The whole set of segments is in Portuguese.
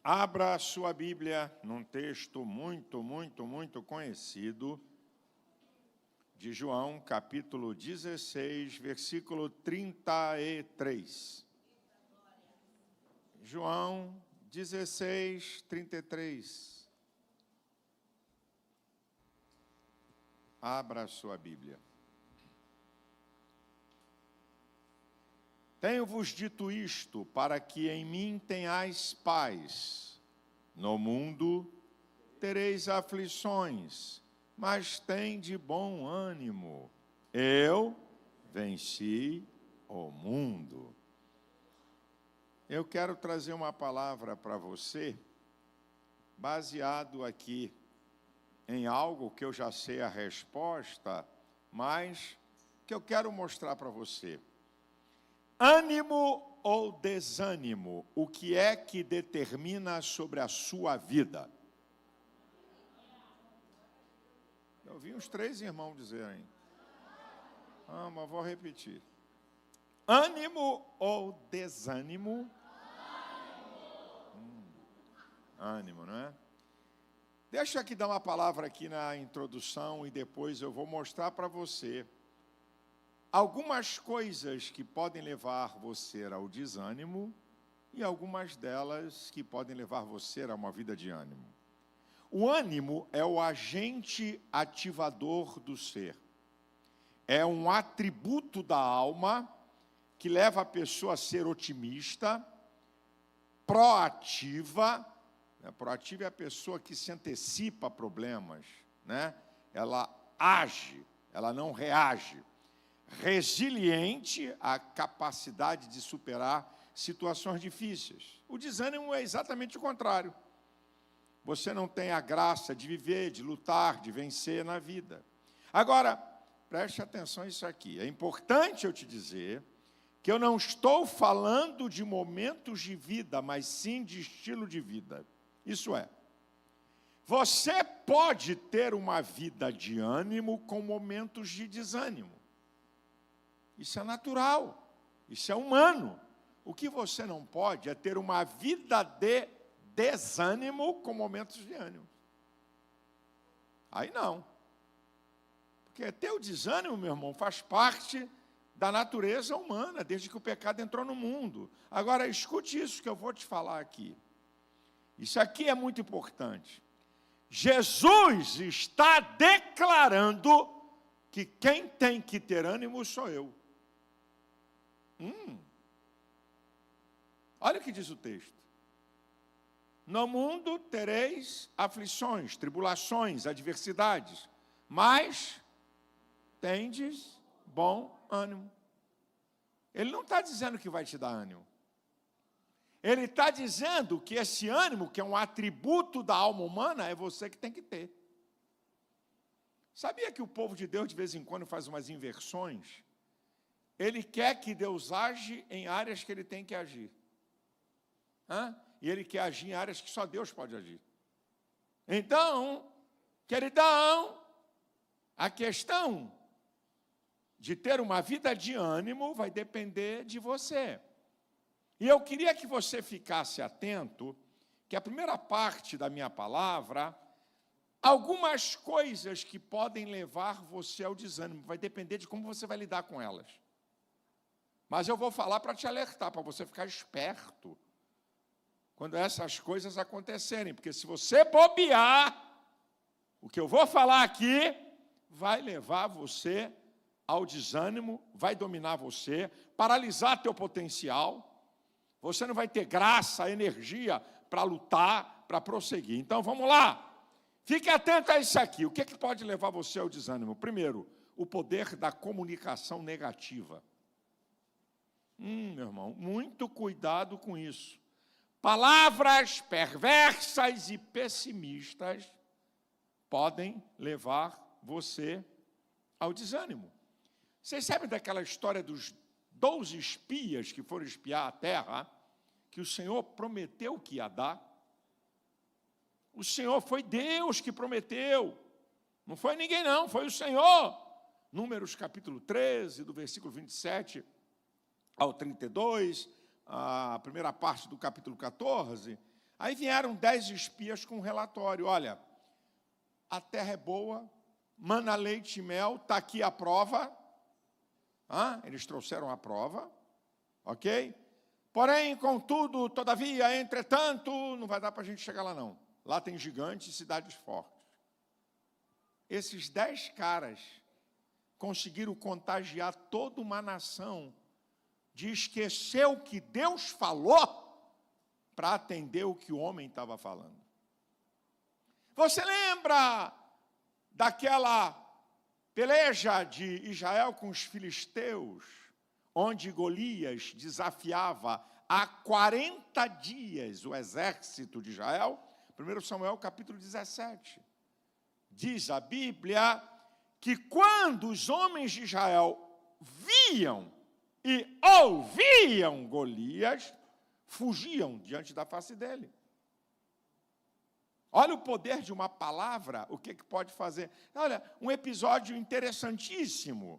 Abra sua Bíblia num texto muito conhecido de João, capítulo 16, versículo 33. João 16, 33. Abra sua Bíblia. Tenho-vos dito isto, para que em mim tenhais paz. No mundo tereis aflições, mas tende bom ânimo. Eu venci o mundo. Eu quero trazer uma palavra para você, baseado aqui em algo que eu já sei a resposta, mas que eu quero mostrar para você. Ânimo ou desânimo, o que é que determina sobre a sua vida? Eu ouvi uns 3 irmãos dizerem. Mas vou repetir. Ânimo ou desânimo? Ânimo, não é? Deixa eu aqui dar uma palavra aqui na introdução e depois eu vou mostrar para você algumas coisas que podem levar você ao desânimo e algumas delas que podem levar você a uma vida de ânimo. O ânimo é o agente ativador do ser. É um atributo da alma que leva a pessoa a ser otimista, proativa. Proativa é a pessoa que se antecipa a problemas, né? Ela age, ela não reage. Resiliente, a capacidade de superar situações difíceis. O desânimo é exatamente o contrário. Você não tem a graça de viver, de lutar, de vencer na vida. Agora, preste atenção nisso aqui. É importante eu te dizer que eu não estou falando de momentos de vida, mas sim de estilo de vida. Isso é, você pode ter uma vida de ânimo com momentos de desânimo. Isso é natural, isso é humano. O que você não pode é ter uma vida de desânimo com momentos de ânimo. Aí não. Porque ter o desânimo, meu irmão, faz parte da natureza humana, desde que o pecado entrou no mundo. Agora, escute isso que eu vou te falar aqui. Isso aqui é muito importante. Jesus está declarando que quem tem que ter ânimo sou eu. Olha o que diz o texto. No mundo tereis aflições, tribulações, adversidades, mas tendes bom ânimo. Ele não está dizendo que vai te dar ânimo. Ele está dizendo que esse ânimo, que é um atributo da alma humana, é você que tem que ter. Sabia que o povo de Deus, de vez em quando, faz umas inversões? Ele quer que Deus age em áreas que ele tem que agir. E ele quer agir em áreas que só Deus pode agir. Então, queridão, a questão de ter uma vida de ânimo vai depender de você. E eu queria que você ficasse atento, que a primeira parte da minha palavra, algumas coisas que podem levar você ao desânimo, vai depender de como você vai lidar com elas. Mas eu vou falar para te alertar, para você ficar esperto quando essas coisas acontecerem. Porque se você bobear, o que eu vou falar aqui vai levar você ao desânimo, vai dominar você, paralisar teu potencial. Você não vai ter graça, energia para lutar, para prosseguir. Então, vamos lá. Fique atento a isso aqui. O que pode levar você ao desânimo? Primeiro, o poder da comunicação negativa. Meu irmão, muito cuidado com isso. Palavras perversas e pessimistas podem levar você ao desânimo. Vocês sabem daquela história dos 12 espias que foram espiar a terra, que o Senhor prometeu que ia dar? O Senhor, foi Deus que prometeu. Não foi ninguém não, foi o Senhor. Números capítulo 13, do versículo 27 ao 32, a primeira parte do capítulo 14, Aí vieram 10 espias com um relatório. Olha, a terra é boa, mana, leite e mel, está aqui a prova. Eles trouxeram a prova, ok? Porém, contudo, todavia, entretanto, não vai dar para a gente chegar lá não. Lá tem gigantes e cidades fortes. Esses 10 caras conseguiram contagiar toda uma nação de esquecer o que Deus falou para atender o que o homem estava falando. Você lembra daquela peleja de Israel com os filisteus, onde Golias desafiava há 40 dias o exército de Israel? 1 Samuel capítulo 17. Diz a Bíblia que quando os homens de Israel viam e ouviam Golias, fugiam diante da face dele. Olha o poder de uma palavra, o que pode fazer. Olha, um episódio interessantíssimo.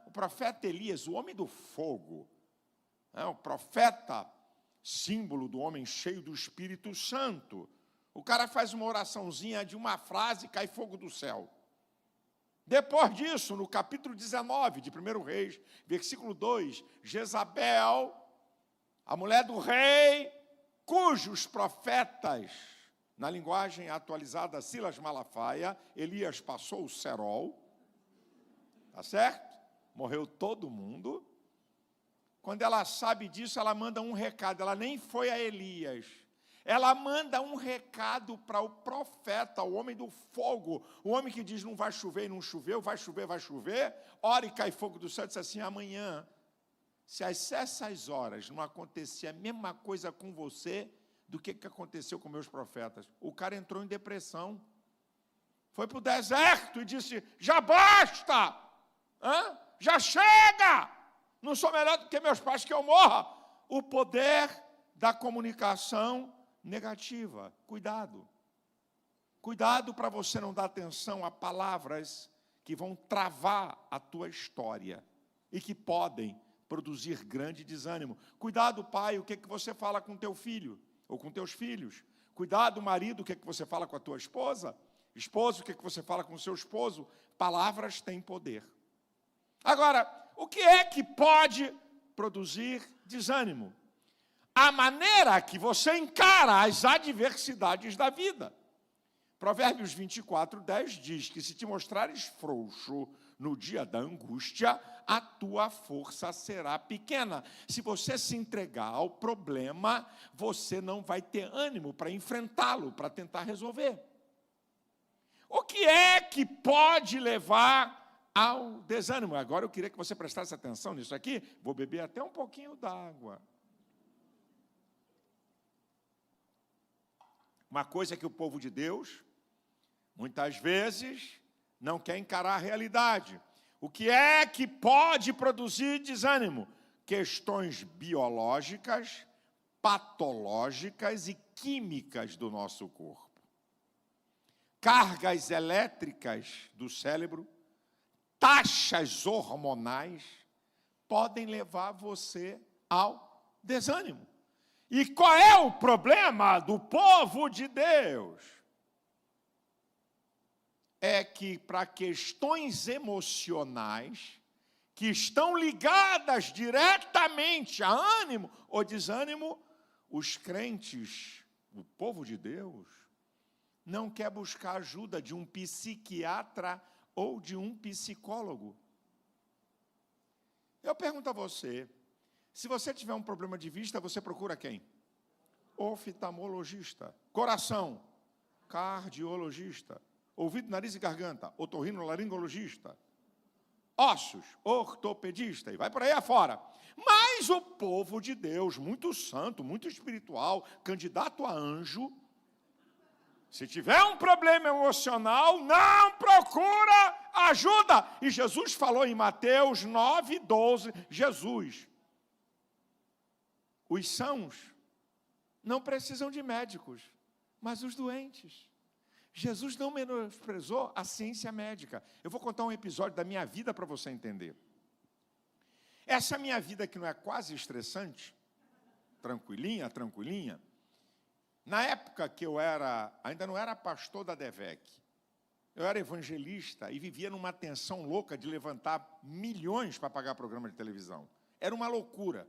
O profeta Elias, o homem do fogo, o profeta, símbolo do homem cheio do Espírito Santo. O cara faz uma oraçãozinha de uma frase e cai fogo do céu. Depois disso, no capítulo 19 de 1 Reis, versículo 2, Jezabel, a mulher do rei, cujos profetas, na linguagem atualizada Silas Malafaia, Elias passou o cerol, tá certo? Morreu todo mundo. Quando ela sabe disso, ela manda um recado, ela nem foi a Elias. Ela manda um recado para o profeta, o homem do fogo, o homem que diz não vai chover e não choveu, vai chover, ora e cai fogo do céu, diz assim, amanhã, se às essas horas não acontecer a mesma coisa com você do que aconteceu com meus profetas. O cara entrou em depressão, foi para o deserto e disse, já basta, já chega, não sou melhor do que meus pais que eu morra. O poder da comunicação negativa, cuidado. Cuidado para você não dar atenção a palavras que vão travar a tua história e que podem produzir grande desânimo. Cuidado, pai, o que você fala com teu filho ou com teus filhos. Cuidado, marido, o que você fala com a tua esposa. Esposo, o que você fala com o seu esposo. Palavras têm poder. Agora, o que é que pode produzir desânimo? A maneira que você encara as adversidades da vida. Provérbios 24:10 diz que se te mostrares frouxo no dia da angústia, a tua força será pequena. Se você se entregar ao problema, você não vai ter ânimo para enfrentá-lo, para tentar resolver. O que é que pode levar ao desânimo? Agora eu queria que você prestasse atenção nisso aqui. Vou beber até um pouquinho d'água. Uma coisa que o povo de Deus, muitas vezes, não quer encarar a realidade. O que é que pode produzir desânimo? Questões biológicas, patológicas e químicas do nosso corpo. Cargas elétricas do cérebro, taxas hormonais, podem levar você ao desânimo. E qual é o problema do povo de Deus? É que para questões emocionais, que estão ligadas diretamente a ânimo ou desânimo, os crentes, o povo de Deus, não quer buscar ajuda de um psiquiatra ou de um psicólogo. Eu pergunto a você, se você tiver um problema de vista, você procura quem? Oftalmologista. Coração, cardiologista. Ouvido, nariz e garganta, otorrinolaringologista. Ossos, ortopedista. E vai por aí afora. Mas o povo de Deus, muito santo, muito espiritual, candidato a anjo, se tiver um problema emocional, não procura ajuda. E Jesus falou em Mateus 9:12, Jesus, os sãos não precisam de médicos, mas os doentes. Jesus não menosprezou a ciência médica. Eu vou contar um episódio da minha vida para você entender. Essa minha vida que não é quase estressante, tranquilinha, Na época que eu ainda não era pastor da DEVEC, eu era evangelista e vivia numa tensão louca de levantar milhões para pagar programa de televisão. Era uma loucura.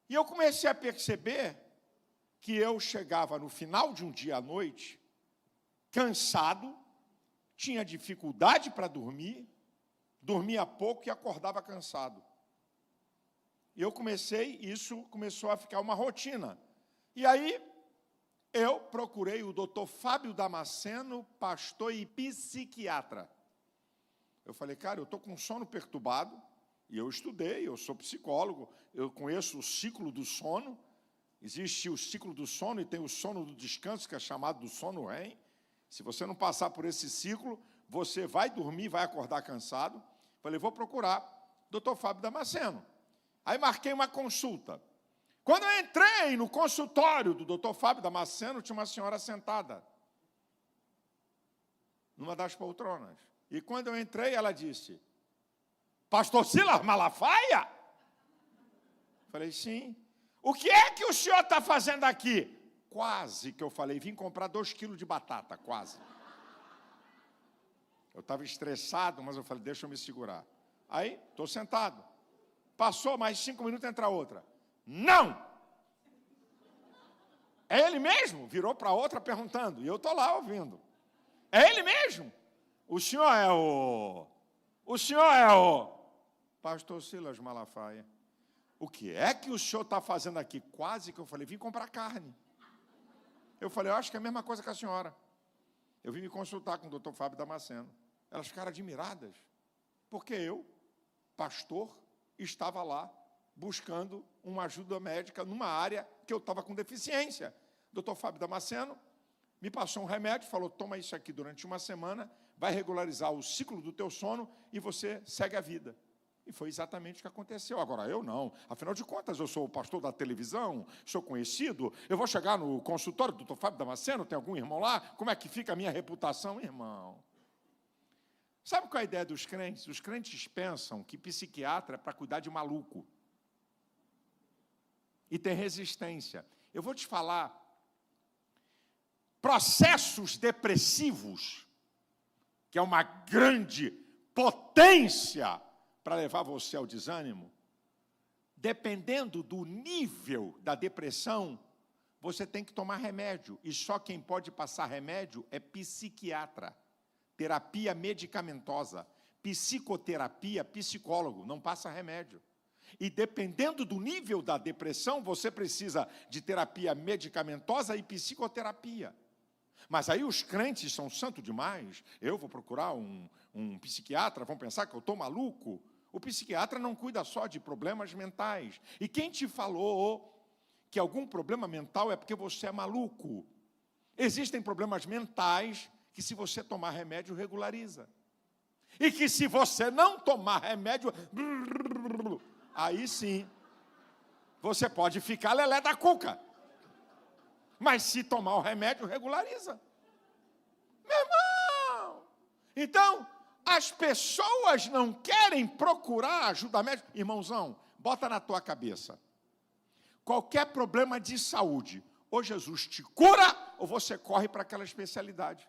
E eu comecei a perceber que eu chegava no final de um dia à noite, cansado, tinha dificuldade para dormir, dormia pouco e acordava cansado. E isso começou a ficar uma rotina. E aí, eu procurei o doutor Fábio Damasceno, pastor e psiquiatra. Eu falei, cara, eu estou com sono perturbado, e eu estudei, eu sou psicólogo, eu conheço o ciclo do sono, existe o ciclo do sono e tem o sono do descanso, que é chamado do sono REM. Se você não passar por esse ciclo, você vai dormir, vai acordar cansado. Falei, vou procurar doutor Fábio Damasceno. Aí marquei uma consulta. Quando eu entrei no consultório do doutor Fábio Damasceno, tinha uma senhora sentada numa das poltronas. E quando eu entrei, ela disse, pastor Silas Malafaia? Falei, sim. O que é que o senhor está fazendo aqui? Quase que eu falei, vim comprar 2 quilos de batata, quase. Eu estava estressado, mas eu falei, deixa eu me segurar. Aí, estou sentado. Passou mais 5 minutos, entra outra. Não! É ele mesmo? Virou para outra perguntando. E eu estou lá ouvindo. É ele mesmo? O senhor é o pastor Silas Malafaia. O que é que o senhor está fazendo aqui? Quase que eu falei, vim comprar carne. Eu falei, eu acho que é a mesma coisa que a senhora. Eu vim me consultar com o doutor Fábio Damasceno. Elas ficaram admiradas. Porque eu, pastor, estava lá buscando uma ajuda médica numa área que eu estava com deficiência. O doutor Fábio Damasceno me passou um remédio, falou, toma isso aqui durante uma semana, vai regularizar o ciclo do teu sono e você segue a vida. E foi exatamente o que aconteceu. Agora, eu não. Afinal de contas, eu sou o pastor da televisão, sou conhecido, eu vou chegar no consultório do doutor Fábio Damasceno, tem algum irmão lá? Como é que fica a minha reputação? Irmão, sabe qual é a ideia dos crentes? Os crentes pensam que psiquiatra é para cuidar de maluco. E tem resistência. Eu vou te falar, processos depressivos, que é uma grande potência para levar você ao desânimo, dependendo do nível da depressão, você tem que tomar remédio. E só quem pode passar remédio é psiquiatra. Terapia medicamentosa. Psicoterapia, psicólogo, não passa remédio. E dependendo do nível da depressão, você precisa de terapia medicamentosa e psicoterapia. Mas aí os crentes são santos demais. Eu vou procurar um psiquiatra, vão pensar que eu estou maluco. O psiquiatra não cuida só de problemas mentais. E quem te falou que algum problema mental é porque você é maluco? Existem problemas mentais que, se você tomar remédio, regulariza. E que, se você não tomar remédio, aí sim, você pode ficar lelé da cuca. Mas se tomar o remédio, regulariza. Meu irmão! Então, as pessoas não querem procurar ajuda médica. Irmãozão, bota na tua cabeça. Qualquer problema de saúde, ou Jesus te cura, ou você corre para aquela especialidade.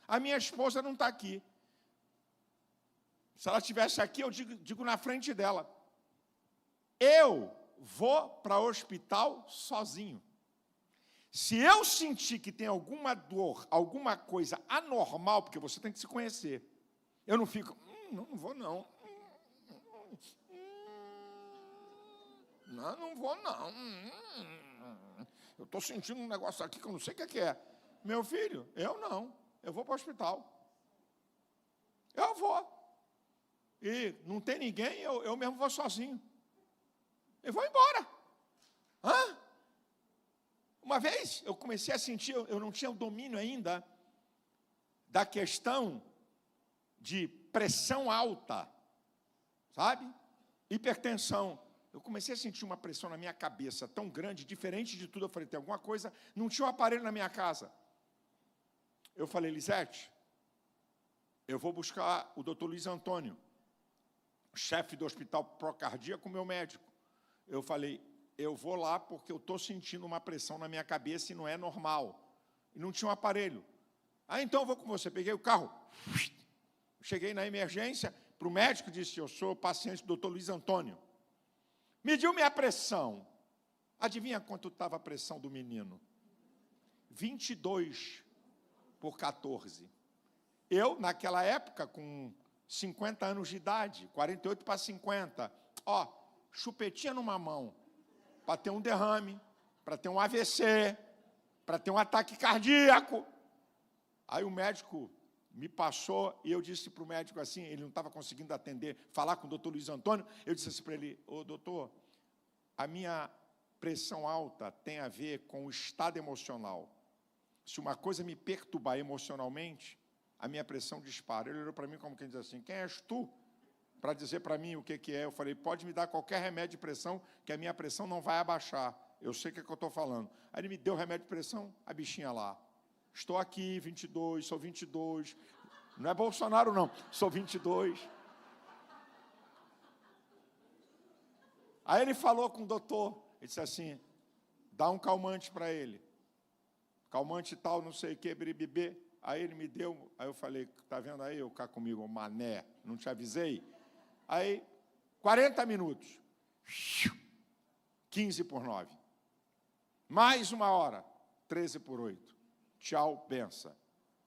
A minha esposa não está aqui. Se ela estivesse aqui, eu digo na frente dela. Eu vou para o hospital sozinho. Se eu sentir que tem alguma dor, alguma coisa anormal, porque você tem que se conhecer, eu não fico, não vou não. Não vou não. Eu estou sentindo um negócio aqui que eu não sei o que é. Meu filho, eu não. Eu vou para o hospital. Eu vou. E não tem ninguém, eu mesmo vou sozinho. Eu vou embora. Hã? Uma vez eu comecei a sentir, eu não tinha o domínio ainda da questão de pressão alta, sabe? Hipertensão. Eu comecei a sentir uma pressão na minha cabeça tão grande, diferente de tudo. Eu falei, tem alguma coisa? Não tinha um aparelho na minha casa. Eu falei, Lisete, eu vou buscar o doutor Luiz Antônio, chefe do Hospital Procardíaco, meu médico. Eu falei, eu vou lá porque eu estou sentindo uma pressão na minha cabeça e não é normal. E não tinha um aparelho. Então eu vou com você. Peguei o carro, cheguei na emergência, para o médico, disse, eu sou paciente do Dr. Luiz Antônio. Mediu minha pressão. Adivinha quanto estava a pressão do menino? 22/14. Eu, naquela época, com 50 anos de idade, 48 para 50, chupetinha numa mão, para ter um derrame, para ter um AVC, para ter um ataque cardíaco. Aí o médico me passou, e eu disse para o médico assim, ele não estava conseguindo atender, falar com o doutor Luiz Antônio, eu disse assim para ele, doutor, a minha pressão alta tem a ver com o estado emocional. Se uma coisa me perturbar emocionalmente, a minha pressão dispara. Ele olhou para mim como quem diz assim, quem és tu para dizer para mim o que é? Eu falei, pode me dar qualquer remédio de pressão, que a minha pressão não vai abaixar. Eu sei o que eu estou falando. Aí ele me deu o remédio de pressão, a bichinha lá. Estou aqui, 22, sou 22. Não é Bolsonaro, não. Sou 22. Aí ele falou com o doutor, ele disse assim, dá um calmante para ele. Calmante tal, não sei o que, bribibê. Aí ele me deu, aí eu falei, está vendo aí, eu cá comigo, mané, não te avisei? Aí, 40 minutos, 15/9. Mais uma hora, 13/8. Tchau, benção.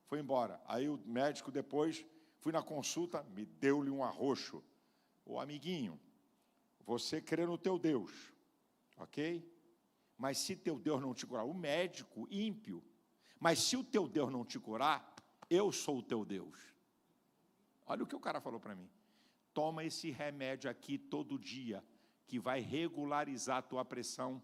Foi embora. Aí o médico depois, fui na consulta, me deu-lhe um arroxo. Ô amiguinho, você crê no teu Deus, ok? Mas se teu Deus não te curar, o médico ímpio, mas se o teu Deus não te curar, eu sou o teu Deus. Olha o que o cara falou para mim. Toma esse remédio aqui todo dia, que vai regularizar a tua pressão.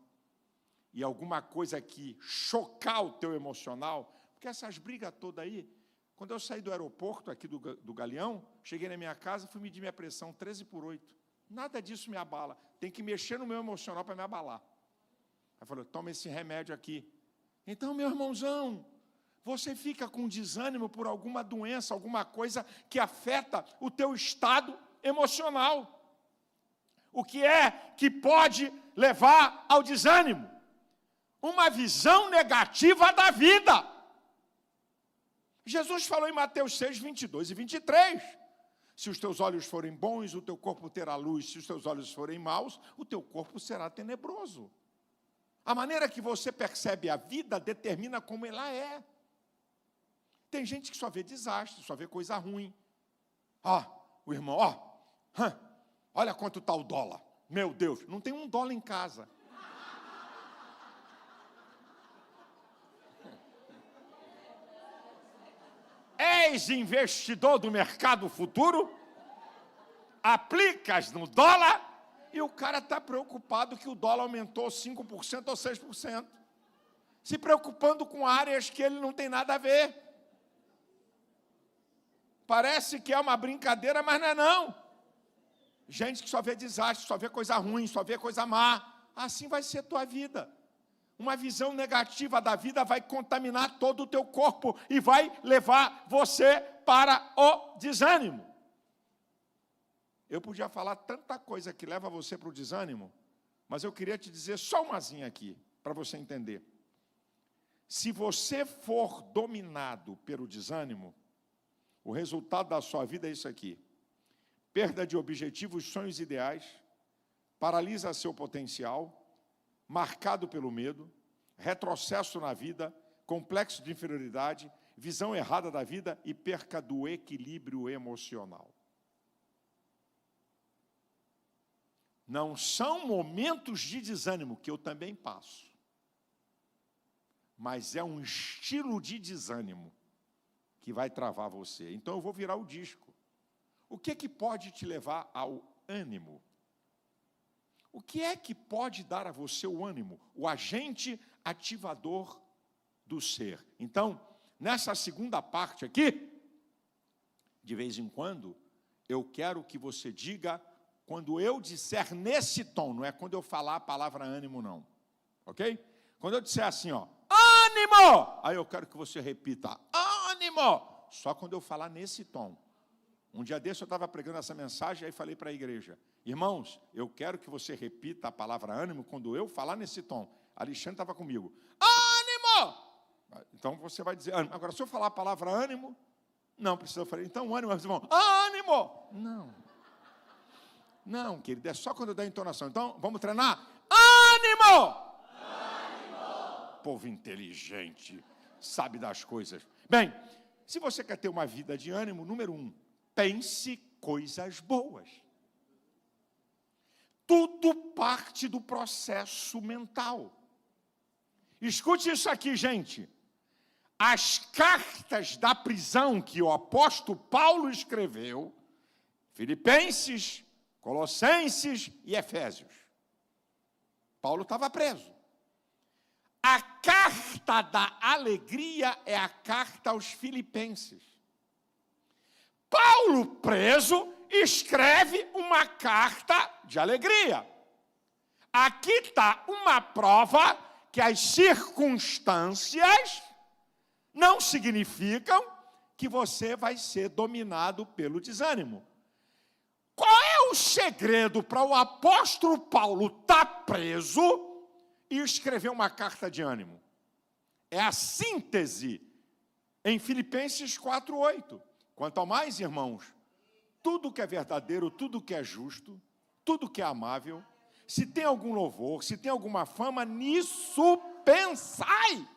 E alguma coisa que chocar o teu emocional, porque essas brigas todas aí, quando eu saí do aeroporto aqui do Galeão, cheguei na minha casa, fui medir minha pressão, 13/8. Nada disso me abala. Tem que mexer no meu emocional para me abalar. Aí falou, toma esse remédio aqui. Então, meu irmãozão, você fica com desânimo por alguma doença, alguma coisa que afeta o teu estado emocional. O que é que pode levar ao desânimo? Uma visão negativa da vida. Jesus falou em Mateus 6, 22 e 23. Se os teus olhos forem bons, o teu corpo terá luz. Se os teus olhos forem maus, o teu corpo será tenebroso. A maneira que você percebe a vida determina como ela é. Tem gente que só vê desastre, só vê coisa ruim. O irmão, olha quanto está o dólar. Meu Deus, não tem $1 em casa. És investidor do mercado futuro? Aplicas no dólar? E o cara está preocupado que o dólar aumentou 5% ou 6%. Se preocupando com áreas que ele não tem nada a ver. Parece que é uma brincadeira, mas não é não. Gente que só vê desastre, só vê coisa ruim, só vê coisa má. Assim vai ser tua vida. Uma visão negativa da vida vai contaminar todo o teu corpo e vai levar você para o desânimo. Eu podia falar tanta coisa que leva você para o desânimo, mas eu queria te dizer só umazinha aqui, para você entender. Se você for dominado pelo desânimo, o resultado da sua vida é isso aqui. Perda de objetivos, sonhos e ideais, paralisa seu potencial, marcado pelo medo, retrocesso na vida, complexo de inferioridade, visão errada da vida e perca do equilíbrio emocional. Não são momentos de desânimo, que eu também passo, mas é um estilo de desânimo que vai travar você. Então eu vou virar o disco. O que é que pode te levar ao ânimo? O que é que pode dar a você o ânimo? O agente ativador do ser. Então, nessa segunda parte aqui, de vez em quando, eu quero que você diga, quando eu disser nesse tom, não é quando eu falar a palavra ânimo, não. Ok? Quando eu disser assim, ânimo! Aí eu quero que você repita, ânimo! Só quando eu falar nesse tom. Um dia desse eu estava pregando essa mensagem, aí falei para a igreja, irmãos, eu quero que você repita a palavra ânimo quando eu falar nesse tom. Alexandre estava comigo. Ânimo! Então você vai dizer ânimo. Agora, se eu falar a palavra ânimo, não precisa. Eu falei, então ânimo, irmão. Ânimo! Não, querido, é só quando eu der a entonação. Então, vamos treinar? Ânimo! Ânimo! Povo inteligente, sabe das coisas. Bem, se você quer ter uma vida de ânimo, número 1, pense coisas boas. Tudo parte do processo mental. Escute isso aqui, gente. As cartas da prisão que o apóstolo Paulo escreveu, Filipenses, Colossenses e Efésios. Paulo estava preso. A carta da alegria é a carta aos Filipenses. Paulo, preso, escreve uma carta de alegria. Aqui está uma prova que as circunstâncias não significam que você vai ser dominado pelo desânimo. Qual é o segredo para o apóstolo Paulo estar preso e escrever uma carta de ânimo? É a síntese em Filipenses 4:8. Quanto ao mais, irmãos, tudo que é verdadeiro, tudo que é justo, tudo que é amável, se tem algum louvor, se tem alguma fama, nisso pensai.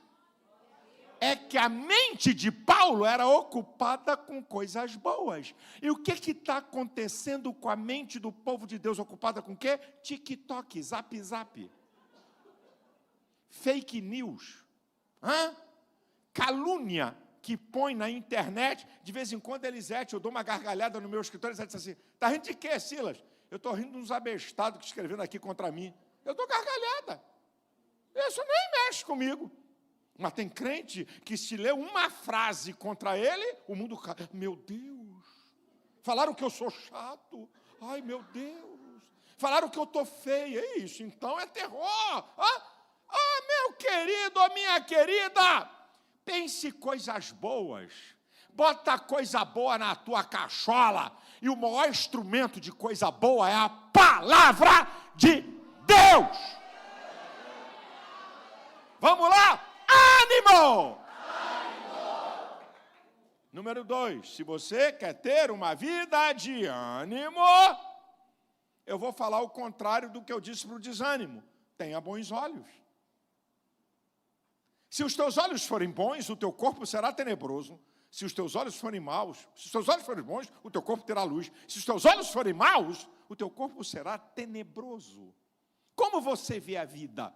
É que a mente de Paulo era ocupada com coisas boas. E o que está acontecendo com a mente do povo de Deus ocupada com o quê? TikTok, zap, zap. Fake news. Calúnia que põe na internet. De vez em quando, Elisete, eu dou uma gargalhada no meu escritório, e diz assim, está rindo de quê, Silas? Eu estou rindo de uns abestados que escreveram aqui contra mim. Eu dou gargalhada. Isso nem mexe comigo. Mas tem crente que se lê uma frase contra ele, o mundo cai. Meu Deus, falaram que eu sou chato. Ai, meu Deus, falaram que eu estou feia. É isso, então é terror. Meu querido, minha querida, pense coisas boas. Bota coisa boa na tua cachola. E o maior instrumento de coisa boa é a palavra de Deus. Vamos lá? Ânimo! Ânimo! Número 2, se você quer ter uma vida de ânimo, eu vou falar o contrário do que eu disse para o desânimo. Tenha bons olhos. Se os teus olhos forem bons, o teu corpo será tenebroso. Se os teus olhos forem maus, se os teus olhos forem bons, o teu corpo terá luz. Se os teus olhos forem maus, o teu corpo será tenebroso. Como você vê a vida?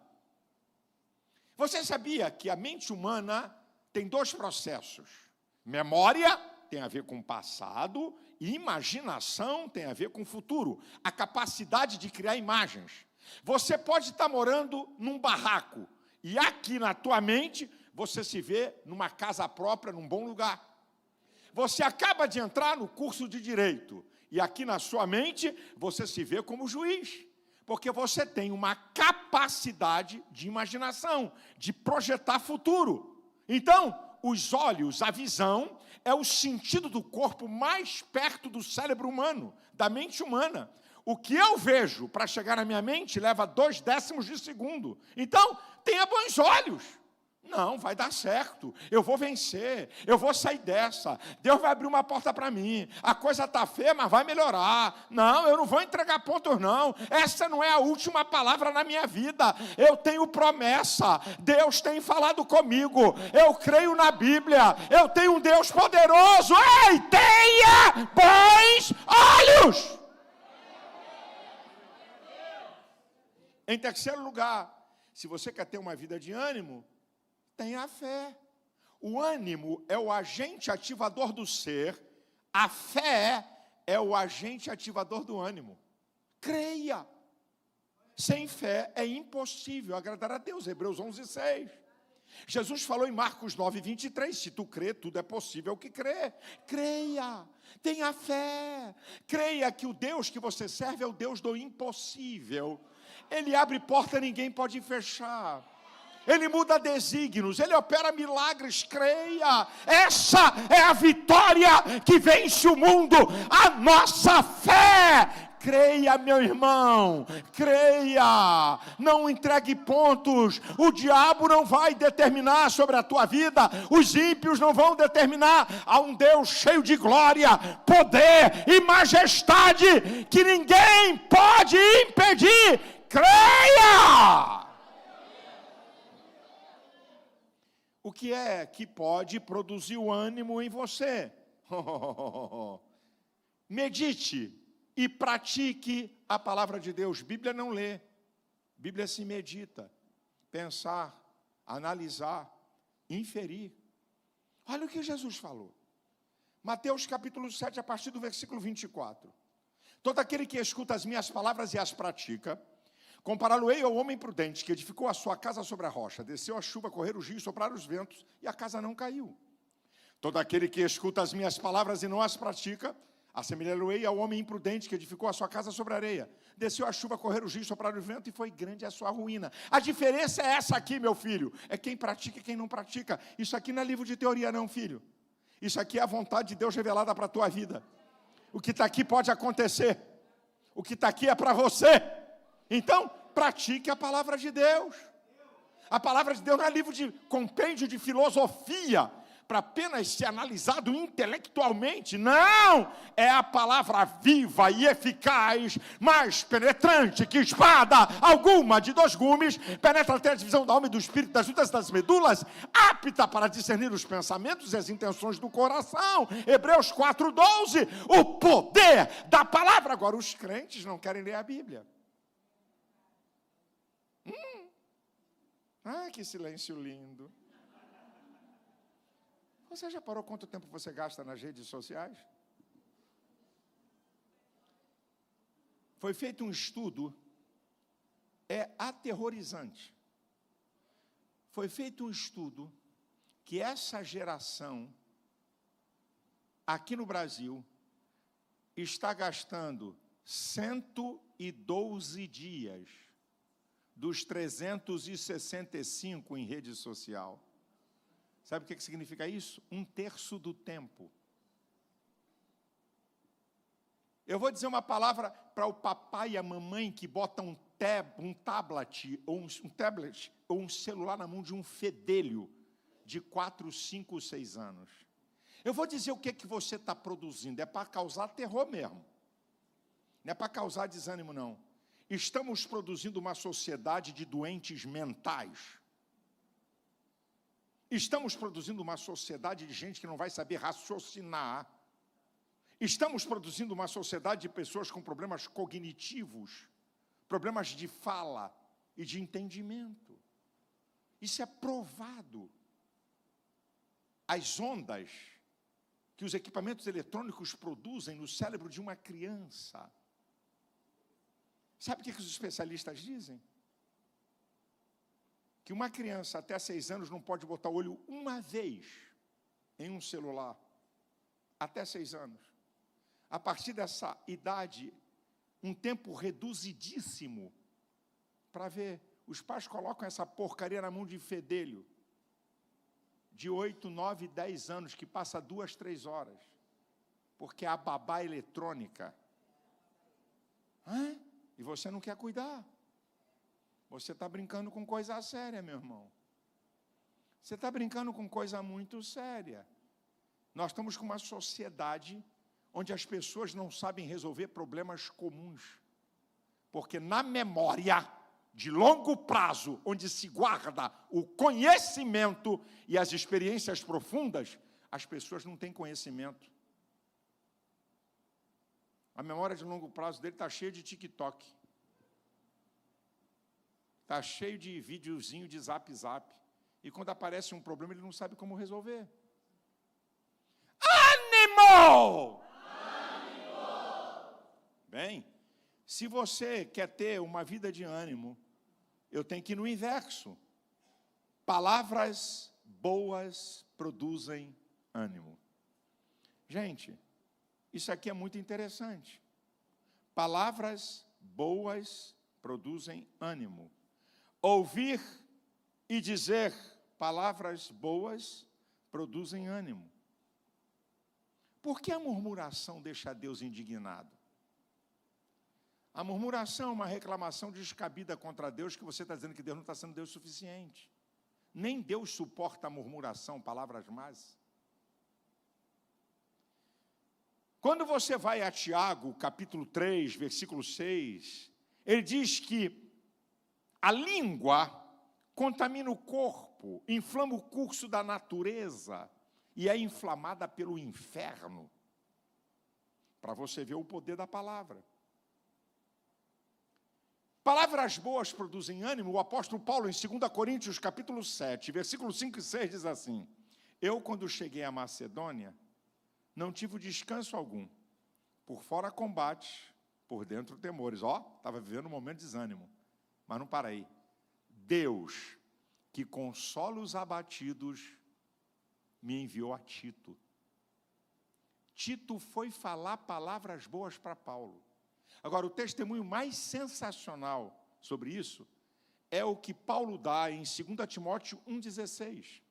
Você sabia que a mente humana tem 2 processos? Memória tem a ver com o passado e imaginação tem a ver com o futuro. A capacidade de criar imagens. Você pode estar morando num barraco e aqui na tua mente você se vê numa casa própria, num bom lugar. Você acaba de entrar no curso de Direito e aqui na sua mente você se vê como juiz. Porque você tem uma capacidade de imaginação, de projetar futuro. Então, os olhos, a visão, é o sentido do corpo mais perto do cérebro humano, da mente humana. O que eu vejo para chegar na minha mente leva 0,2 de segundo. Então, tenha bons olhos. Não, vai dar certo, eu vou vencer, eu vou sair dessa, Deus vai abrir uma porta para mim, a coisa está feia, mas vai melhorar. Não, eu não vou entregar pontos não, essa não é a última palavra na minha vida, eu tenho promessa, Deus tem falado comigo, eu creio na Bíblia, eu tenho um Deus poderoso. Ei, tenha bons olhos! Em terceiro lugar, se você quer ter uma vida de ânimo, tenha fé. O ânimo é o agente ativador do ser, a fé é o agente ativador do ânimo. Creia. Sem fé é impossível agradar a Deus. Hebreus 11:6. Jesus falou em Marcos 9:23, se tu crê, tudo é possível que crê. Creia, tenha fé. Creia que o Deus que você serve é o Deus do impossível. Ele abre porta, ninguém pode fechar. Ele muda desígnios, Ele opera milagres, creia. Essa é a vitória que vence o mundo, a nossa fé. Creia, meu irmão, creia, não entregue pontos, o diabo não vai determinar sobre a tua vida, os ímpios não vão determinar. Há um Deus cheio de glória, poder e majestade, que ninguém pode impedir. Creia! O que é que pode produzir o ânimo em você? Medite e pratique a palavra de Deus. Bíblia não lê, Bíblia se medita, pensar, analisar, inferir. Olha o que Jesus falou. Mateus capítulo 7, a partir do versículo 24. Todo aquele que escuta as minhas palavras e as pratica, compará-lo-ei ao homem prudente que edificou a sua casa sobre a rocha, desceu a chuva, correram os rios, sopraram os ventos, e a casa não caiu. Todo aquele que escuta as minhas palavras e não as pratica, assemelhá-lo-ei ao homem imprudente que edificou a sua casa sobre a areia. Desceu a chuva, correram os rios, sopraram o vento, e foi grande a sua ruína. A diferença é essa aqui, meu filho, é quem pratica e quem não pratica. Isso aqui não é livro de teoria não, filho. Isso aqui é a vontade de Deus revelada para a tua vida. O que está aqui pode acontecer. O que está aqui é para você. Então, pratique a palavra de Deus. A palavra de Deus não é livro de compêndio de filosofia, para apenas ser analisado intelectualmente. Não! É a palavra viva e eficaz, mais penetrante que espada alguma de 2 gumes, penetra até a divisão da alma e do espírito, das juntas e das medulas, apta para discernir os pensamentos e as intenções do coração. Hebreus 4:12, o poder da palavra. Agora, os crentes não querem ler a Bíblia. Que silêncio lindo. Você já parou quanto tempo você gasta nas redes sociais? Foi feito um estudo, é aterrorizante. Foi feito um estudo que essa geração, aqui no Brasil, está gastando 112 dias dos 365 em rede social. Sabe o que significa isso? 1/3 do tempo. Eu vou dizer uma palavra para o papai e a mamãe que botam um tablet ou um celular na mão de um fedelho de 4, 5, 6 anos. Eu vou dizer o que você está produzindo. É para causar terror mesmo. Não é para causar desânimo, não. Estamos produzindo uma sociedade de doentes mentais. Estamos produzindo uma sociedade de gente que não vai saber raciocinar. Estamos produzindo uma sociedade de pessoas com problemas cognitivos, problemas de fala e de entendimento. Isso é provado. As ondas que os equipamentos eletrônicos produzem no cérebro de uma criança. Sabe o que os especialistas dizem? Que uma criança até 6 anos não pode botar o olho uma vez em um celular, até 6 anos. A partir dessa idade, um tempo reduzidíssimo para ver. Os pais colocam essa porcaria na mão de fedelho, de 8, 9, 10 anos, que passa 2, 3 horas, porque é a babá eletrônica. E você não quer cuidar. Você está brincando com coisa séria, meu irmão. Você está brincando com coisa muito séria. Nós estamos com uma sociedade onde as pessoas não sabem resolver problemas comuns. Porque na memória de longo prazo, onde se guarda o conhecimento e as experiências profundas, as pessoas não têm conhecimento. A memória de longo prazo dele está cheia de TikTok. Está cheio de videozinho de zap. E quando aparece um problema, ele não sabe como resolver. Ânimo! Bem, se você quer ter uma vida de ânimo, eu tenho que ir no inverso. Palavras boas produzem ânimo. Gente, isso aqui é muito interessante. Palavras boas produzem ânimo. Ouvir e dizer palavras boas produzem ânimo. Por que a murmuração deixa Deus indignado? A murmuração é uma reclamação descabida contra Deus, que você está dizendo que Deus não está sendo Deus suficiente. Nem Deus suporta a murmuração, palavras más. Quando você vai a Tiago, capítulo 3, versículo 6, ele diz que a língua contamina o corpo, inflama o curso da natureza e é inflamada pelo inferno. Para você ver o poder da palavra. Palavras boas produzem ânimo. O apóstolo Paulo, em 2 Coríntios, capítulo 7, versículos 5 e 6, diz assim: eu, quando cheguei à Macedônia, não tive descanso algum. Por fora combate, por dentro temores. Estava vivendo um momento de desânimo. Mas não para aí. Deus, que consola os abatidos, me enviou a Tito. Tito foi falar palavras boas para Paulo. Agora, o testemunho mais sensacional sobre isso é o que Paulo dá em 2 Timóteo 1,16.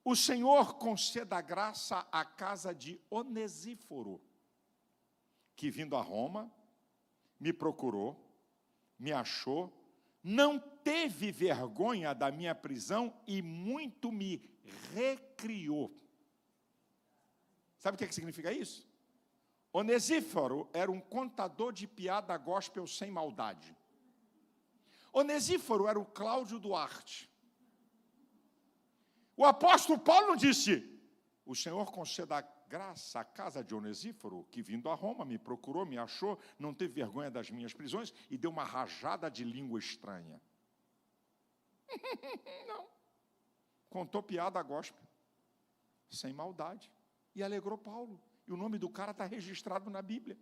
O Senhor conceda graça à casa de Onesíforo, que vindo a Roma, me procurou, me achou, não teve vergonha da minha prisão e muito me recriou. Sabe o que significa isso? Onesíforo era um contador de piada gospel sem maldade. Onesíforo era o Cláudio Duarte. O apóstolo Paulo disse: o Senhor conceda graça à casa de Onesíforo, que vindo a Roma me procurou, me achou, não teve vergonha das minhas prisões e deu uma rajada de língua estranha. Não. Contou piada gospel, sem maldade, e alegrou Paulo. E o nome do cara está registrado na Bíblia.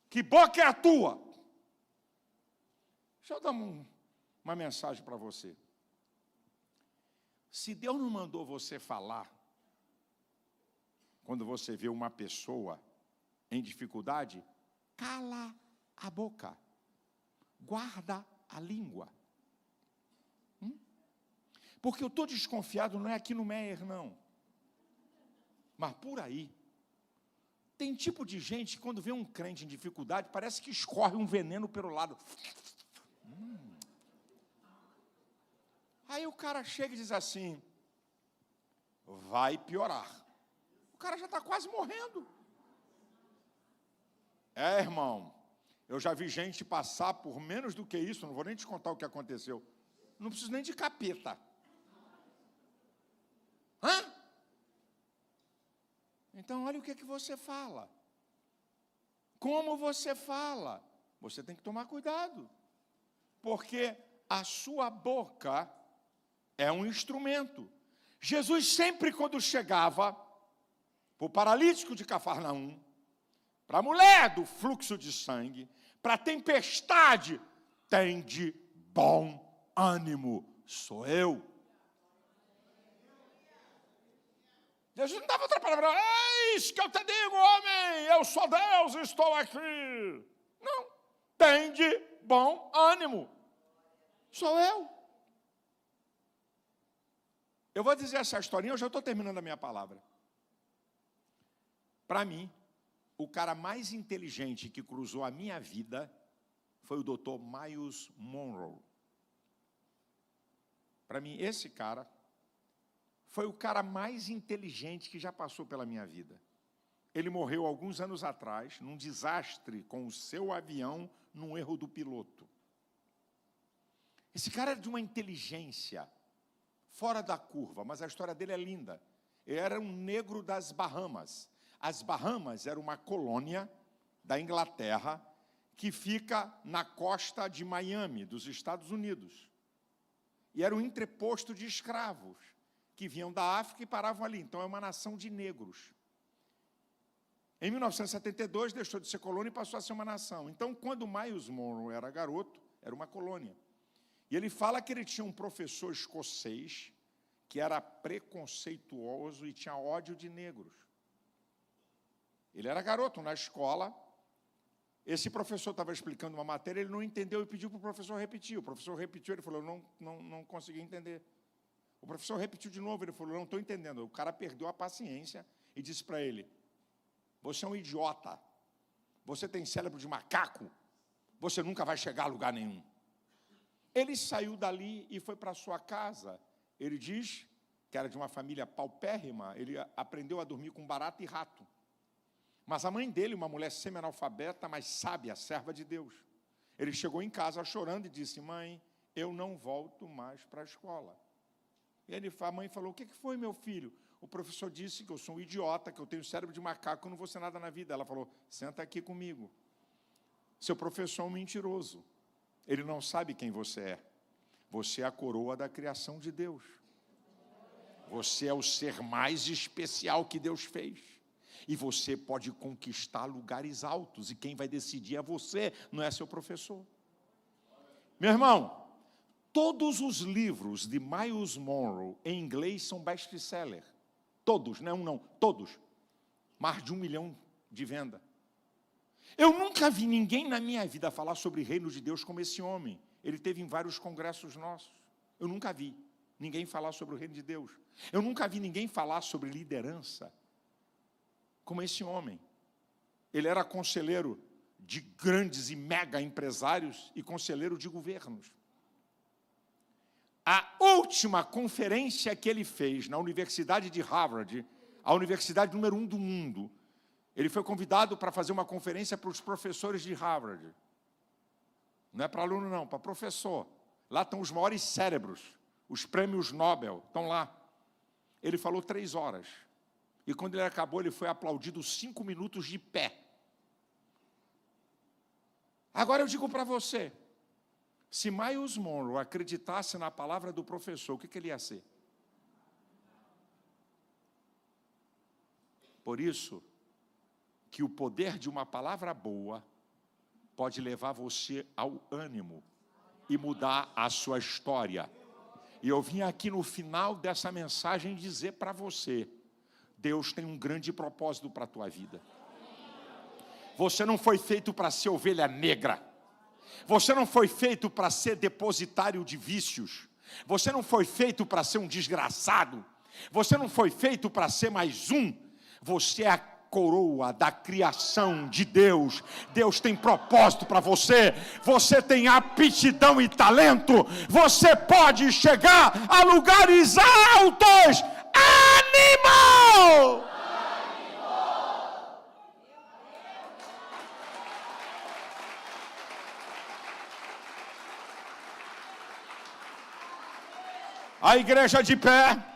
Que boca é a tua? Deixa eu dar uma mensagem para você. Se Deus não mandou você falar, quando você vê uma pessoa em dificuldade, cala a boca, guarda a língua. Porque eu estou desconfiado, não é aqui no Meier, não. Mas por aí, tem tipo de gente que quando vê um crente em dificuldade, parece que escorre um veneno pelo lado. Aí o cara chega e diz assim: vai piorar. O cara já está quase morrendo. Irmão, eu já vi gente passar por menos do que isso, não vou nem te contar o que aconteceu. Não preciso nem de capeta. Então, olha o que você fala. Como você fala. Você tem que tomar cuidado. Porque a sua boca é um instrumento. Jesus sempre, quando chegava para o paralítico de Cafarnaum, para a mulher do fluxo de sangue, para a tempestade, tem de bom ânimo, sou eu. Jesus não dava outra palavra: eis que eu te digo, homem, eu sou Deus, estou aqui. Não, tem de bom ânimo, sou eu. Eu vou dizer essa historinha, eu já estou terminando a minha palavra. Para mim, o cara mais inteligente que cruzou a minha vida foi o Dr. Myles Monroe. Para mim, esse cara foi o cara mais inteligente que já passou pela minha vida. Ele morreu alguns anos atrás, num desastre com o seu avião, num erro do piloto. Esse cara era de uma inteligência fora da curva, mas a história dele é linda. Ele era um negro das Bahamas. As Bahamas era uma colônia da Inglaterra que fica na costa de Miami, dos Estados Unidos. E era um entreposto de escravos que vinham da África e paravam ali. Então, é uma nação de negros. Em 1972, deixou de ser colônia e passou a ser uma nação. Então, quando Myles Monroe era garoto, era uma colônia. E ele fala que ele tinha um professor escocês que era preconceituoso e tinha ódio de negros. Ele era garoto na escola, Esse professor estava explicando uma matéria, ele não entendeu e pediu para o professor repetir. O professor repetiu, ele falou, não consegui entender. O professor repetiu de novo, ele falou, não estou entendendo. O cara perdeu a paciência e disse para ele, você é um idiota, você tem cérebro de macaco, você nunca vai chegar a lugar nenhum. Ele saiu dali e foi para sua casa. Ele diz que era de uma família paupérrima, ele aprendeu a dormir com barata e rato. Mas a mãe dele, uma mulher semi-analfabeta, mas sábia, serva de Deus. Ele chegou em casa chorando e disse, mãe, eu não volto mais para a escola. E a mãe falou, o que foi, meu filho? O professor disse que eu sou um idiota, que eu tenho cérebro de macaco, que eu não vou ser nada na vida. Ela falou, senta aqui comigo. Seu professor é um mentiroso. Ele não sabe quem você é. Você é a coroa da criação de Deus. Você é o ser mais especial que Deus fez. E você pode conquistar lugares altos. E quem vai decidir é você, não é seu professor. Meu irmão, todos os livros de Myles Munroe em inglês são best-seller. Todos, não é um não, todos. Mais de 1 milhão de venda. Eu nunca vi ninguém na minha vida falar sobre o reino de Deus como esse homem. Ele teve em vários congressos nossos. Eu nunca vi ninguém falar sobre o reino de Deus. Eu nunca vi ninguém falar sobre liderança como esse homem. Ele era conselheiro de grandes e mega empresários e conselheiro de governos. A última conferência que ele fez na Universidade de Harvard, a universidade número 1 do mundo, ele foi convidado para fazer uma conferência para os professores de Harvard. Não é para aluno, não, para professor. Lá estão os maiores cérebros, os prêmios Nobel, estão lá. Ele falou 3 horas. E quando ele acabou, ele foi aplaudido 5 minutos de pé. Agora eu digo para você, se Myles Munroe acreditasse na palavra do professor, o que ele ia ser? Por isso, que o poder de uma palavra boa pode levar você ao ânimo e mudar a sua história. E eu vim aqui no final dessa mensagem dizer para você, Deus tem um grande propósito para a tua vida. Você não foi feito para ser ovelha negra. Você não foi feito para ser depositário de vícios. Você não foi feito para ser um desgraçado. Você não foi feito para ser mais um. Você é a coroa da criação de Deus. Deus tem propósito para você. Você tem aptidão e talento. Você pode chegar a lugares altos. Ânimo! A igreja de pé.